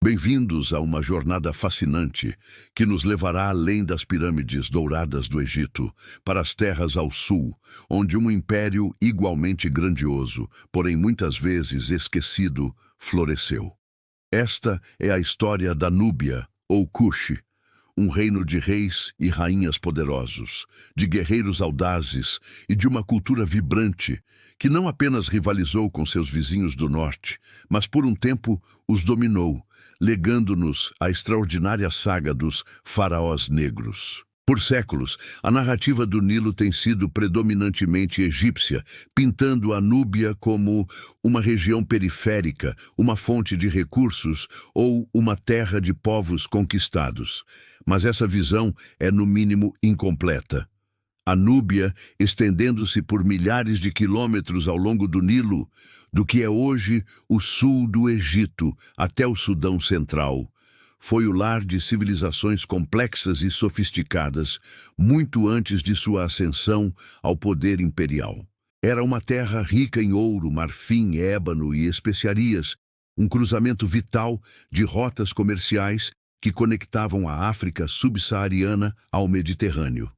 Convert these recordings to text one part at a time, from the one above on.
Bem-vindos a uma jornada fascinante que nos levará além das pirâmides douradas do Egito, para as terras ao sul, onde um império igualmente grandioso, porém muitas vezes esquecido, floresceu. Esta é a história da Núbia, ou Kush, um reino de reis e rainhas poderosos, de guerreiros audazes e de uma cultura vibrante que não apenas rivalizou com seus vizinhos do norte, mas por um tempo os dominou, legando-nos a extraordinária saga dos faraós negros. Por séculos, a narrativa do Nilo tem sido predominantemente egípcia, pintando a Núbia como uma região periférica, uma fonte de recursos ou uma terra de povos conquistados. Mas essa visão é, no mínimo, incompleta. A Núbia, estendendo-se por milhares de quilômetros ao longo do Nilo, do que é hoje o sul do Egito até o Sudão Central, foi o lar de civilizações complexas e sofisticadas, muito antes de sua ascensão ao poder imperial. Era uma terra rica em ouro, marfim, ébano e especiarias, um cruzamento vital de rotas comerciais que conectavam a África subsaariana ao Mediterrâneo.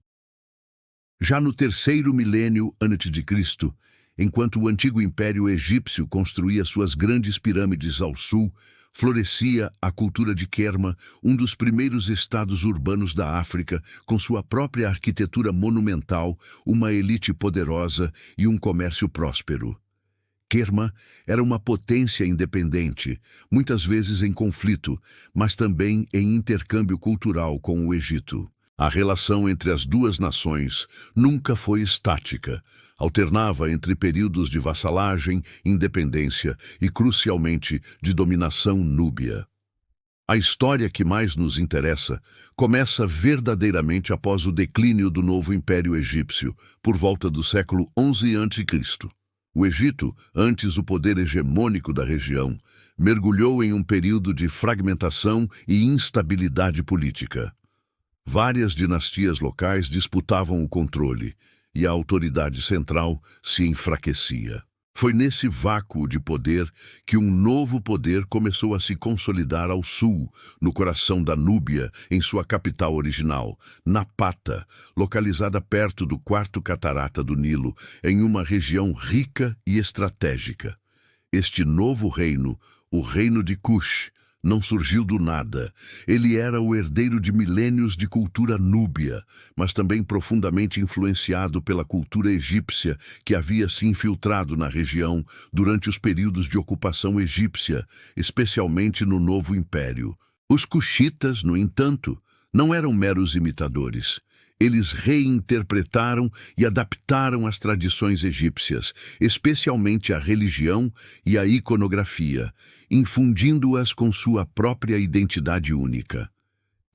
Já no terceiro milênio a.C., enquanto o antigo Império Egípcio construía suas grandes pirâmides ao sul, florescia a cultura de Kerma, um dos primeiros estados urbanos da África, com sua própria arquitetura monumental, uma elite poderosa e um comércio próspero. Kerma era uma potência independente, muitas vezes em conflito, mas também em intercâmbio cultural com o Egito. A relação entre as duas nações nunca foi estática. Alternava entre períodos de vassalagem, independência e, crucialmente, de dominação núbia. A história que mais nos interessa começa verdadeiramente após o declínio do novo Império Egípcio, por volta do século XI a.C. O Egito, antes o poder hegemônico da região, mergulhou em um período de fragmentação e instabilidade política. Várias dinastias locais disputavam o controle e a autoridade central se enfraquecia. Foi nesse vácuo de poder que um novo poder começou a se consolidar ao sul, no coração da Núbia, em sua capital original, Napata, localizada perto do quarto catarata do Nilo, em uma região rica e estratégica. Este novo reino, o reino de Kush, não surgiu do nada. Ele era o herdeiro de milênios de cultura núbia, mas também profundamente influenciado pela cultura egípcia que havia se infiltrado na região durante os períodos de ocupação egípcia, especialmente no Novo Império. Os cuxitas, no entanto, não eram meros imitadores. Eles reinterpretaram e adaptaram as tradições egípcias, especialmente a religião e a iconografia, infundindo-as com sua própria identidade única.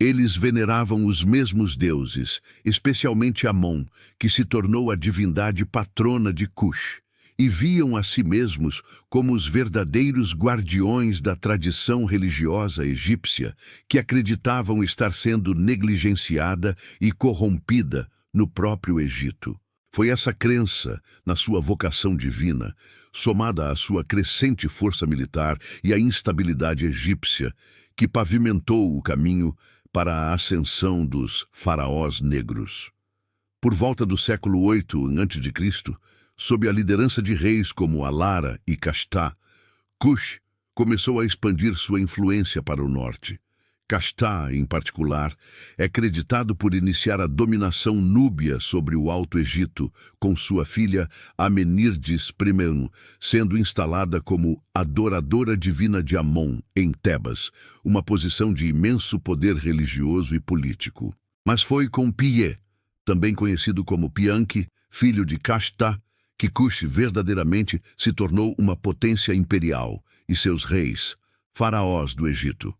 Eles veneravam os mesmos deuses, especialmente Amon, que se tornou a divindade patrona de Kush, e viam a si mesmos como os verdadeiros guardiões da tradição religiosa egípcia, que acreditavam estar sendo negligenciada e corrompida no próprio Egito. Foi essa crença na sua vocação divina, somada à sua crescente força militar e à instabilidade egípcia, que pavimentou o caminho para a ascensão dos faraós negros. Por volta do século VIII a.C., sob a liderança de reis como Alara e Kashta, Kush começou a expandir sua influência para o norte. Kashta, em particular, é creditado por iniciar a dominação núbia sobre o Alto Egito, com sua filha Amenirdes I sendo instalada como adoradora divina de Amon, em Tebas, uma posição de imenso poder religioso e político. Mas foi com Piye, também conhecido como Pianki, filho de Kashta, que Kush verdadeiramente se tornou uma potência imperial, e seus reis, faraós do Egito.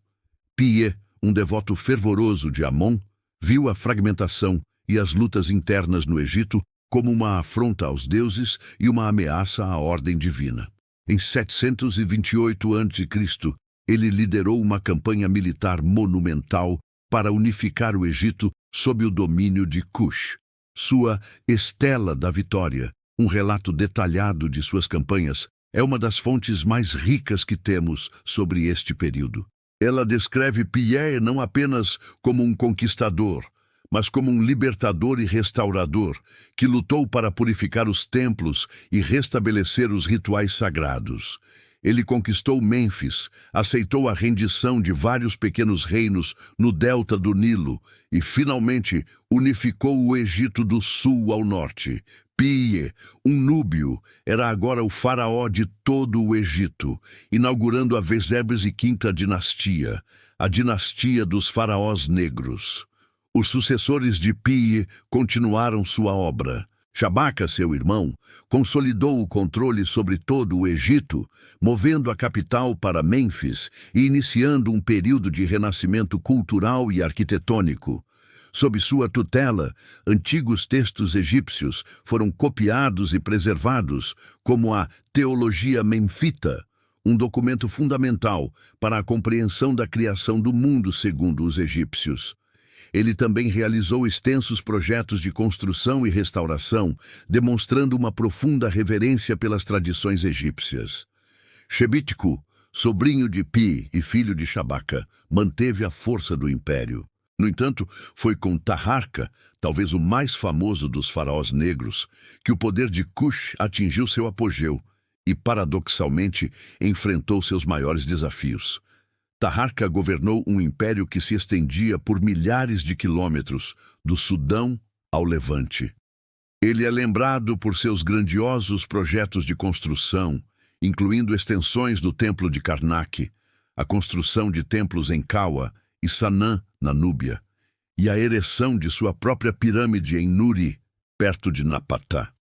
Piye, um devoto fervoroso de Amon, viu a fragmentação e as lutas internas no Egito como uma afronta aos deuses e uma ameaça à ordem divina. Em 728 a.C., ele liderou uma campanha militar monumental para unificar o Egito sob o domínio de Kush. Sua Estela da Vitória, um relato detalhado de suas campanhas, é uma das fontes mais ricas que temos sobre este período. Ela descreve Pierre não apenas como um conquistador, mas como um libertador e restaurador, que lutou para purificar os templos e restabelecer os rituais sagrados. Ele conquistou Mênfis, aceitou a rendição de vários pequenos reinos no delta do Nilo e, finalmente, unificou o Egito do sul ao norte. Pie, um núbio, era agora o faraó de todo o Egito, inaugurando a 25ª dinastia, a dinastia dos faraós negros. Os sucessores de Pie continuaram sua obra. Shabaka, seu irmão, consolidou o controle sobre todo o Egito, movendo a capital para Mênfis e iniciando um período de renascimento cultural e arquitetônico. Sob sua tutela, antigos textos egípcios foram copiados e preservados, como a Teologia Memfita, um documento fundamental para a compreensão da criação do mundo segundo os egípcios. Ele também realizou extensos projetos de construção e restauração, demonstrando uma profunda reverência pelas tradições egípcias. Shebitku, sobrinho de Pi e filho de Shabaka, manteve a força do império. No entanto, foi com Taharka, talvez o mais famoso dos faraós negros, que o poder de Cush atingiu seu apogeu e, paradoxalmente, enfrentou seus maiores desafios. Taharka governou um império que se estendia por milhares de quilômetros, do Sudão ao Levante. Ele é lembrado por seus grandiosos projetos de construção, incluindo extensões do Templo de Karnak, a construção de templos em Kawa e Sanã, na Núbia, e a ereção de sua própria pirâmide em Nuri, perto de Napata.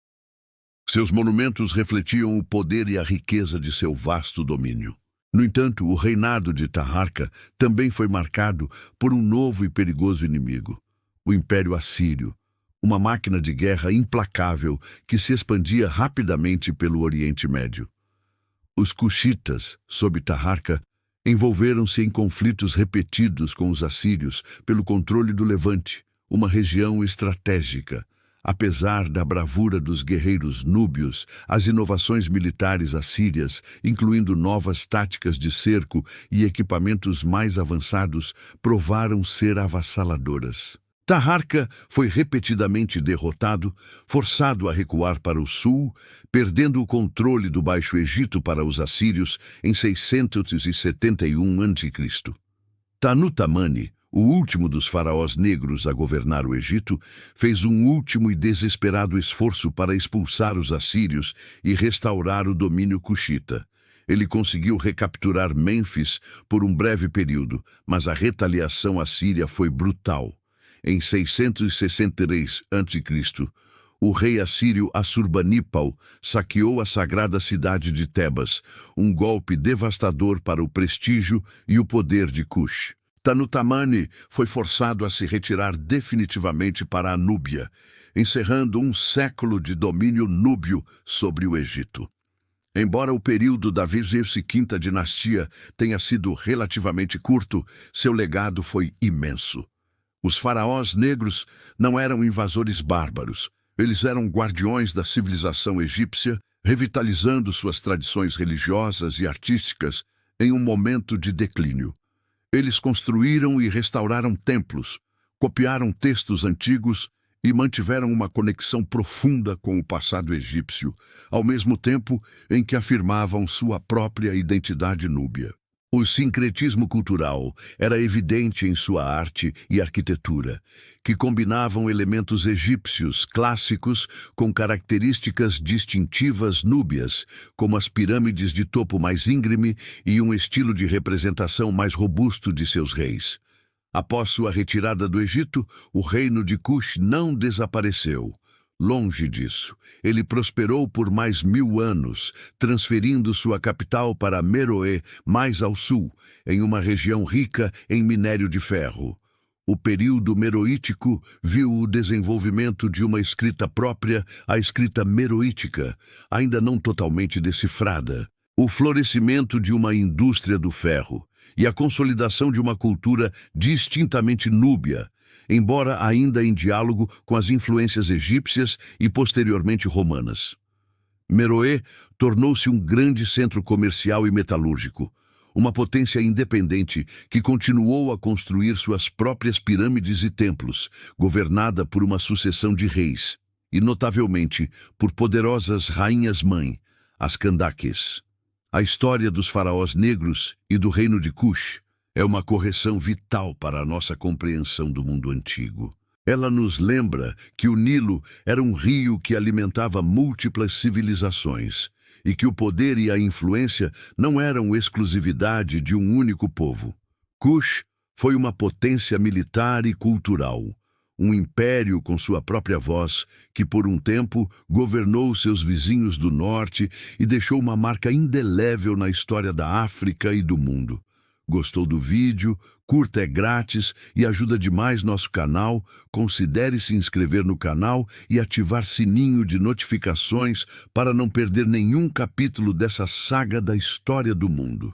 Seus monumentos refletiam o poder e a riqueza de seu vasto domínio. No entanto, o reinado de Taharka também foi marcado por um novo e perigoso inimigo, o Império Assírio, uma máquina de guerra implacável que se expandia rapidamente pelo Oriente Médio. Os Cushitas, sob Taharka, envolveram-se em conflitos repetidos com os assírios pelo controle do Levante, uma região estratégica. Apesar da bravura dos guerreiros núbios, as inovações militares assírias, incluindo novas táticas de cerco e equipamentos mais avançados, provaram ser avassaladoras. Taharka foi repetidamente derrotado, forçado a recuar para o sul, perdendo o controle do Baixo Egito para os assírios em 671 a.C. Tanutamani, o último dos faraós negros a governar o Egito, fez um último e desesperado esforço para expulsar os assírios e restaurar o domínio cuxita. Ele conseguiu recapturar Mênfis por um breve período, mas a retaliação assíria foi brutal. Em 663 a.C., o rei assírio Assurbanipal saqueou a sagrada cidade de Tebas, um golpe devastador para o prestígio e o poder de Cush. Tanutamani foi forçado a se retirar definitivamente para a Núbia, encerrando um século de domínio núbio sobre o Egito. Embora o período da 25ª dinastia tenha sido relativamente curto, seu legado foi imenso. Os faraós negros não eram invasores bárbaros. Eles eram guardiões da civilização egípcia, revitalizando suas tradições religiosas e artísticas em um momento de declínio. Eles construíram e restauraram templos, copiaram textos antigos e mantiveram uma conexão profunda com o passado egípcio, ao mesmo tempo em que afirmavam sua própria identidade núbia. O sincretismo cultural era evidente em sua arte e arquitetura, que combinavam elementos egípcios clássicos com características distintivas núbias, como as pirâmides de topo mais íngreme e um estilo de representação mais robusto de seus reis. Após sua retirada do Egito, o reino de Cush não desapareceu. Longe disso, ele prosperou por mais 1000 anos, transferindo sua capital para Meroé, mais ao sul, em uma região rica em minério de ferro. O período meroítico viu o desenvolvimento de uma escrita própria, a escrita meroítica, ainda não totalmente decifrada, o florescimento de uma indústria do ferro e a consolidação de uma cultura distintamente núbia, embora ainda em diálogo com as influências egípcias e posteriormente romanas. Meroé tornou-se um grande centro comercial e metalúrgico, uma potência independente que continuou a construir suas próprias pirâmides e templos, governada por uma sucessão de reis, e notavelmente por poderosas rainhas-mãe, as Candaques. A história dos faraós negros e do reino de Cush é uma correção vital para a nossa compreensão do mundo antigo. Ela nos lembra que o Nilo era um rio que alimentava múltiplas civilizações e que o poder e a influência não eram exclusividade de um único povo. Cush foi uma potência militar e cultural, um império com sua própria voz que por um tempo governou seus vizinhos do norte e deixou uma marca indelével na história da África e do mundo. Gostou do vídeo? Curta, é grátis e ajuda demais nosso canal. Considere se inscrever no canal e ativar sininho de notificações para não perder nenhum capítulo dessa saga da história do mundo.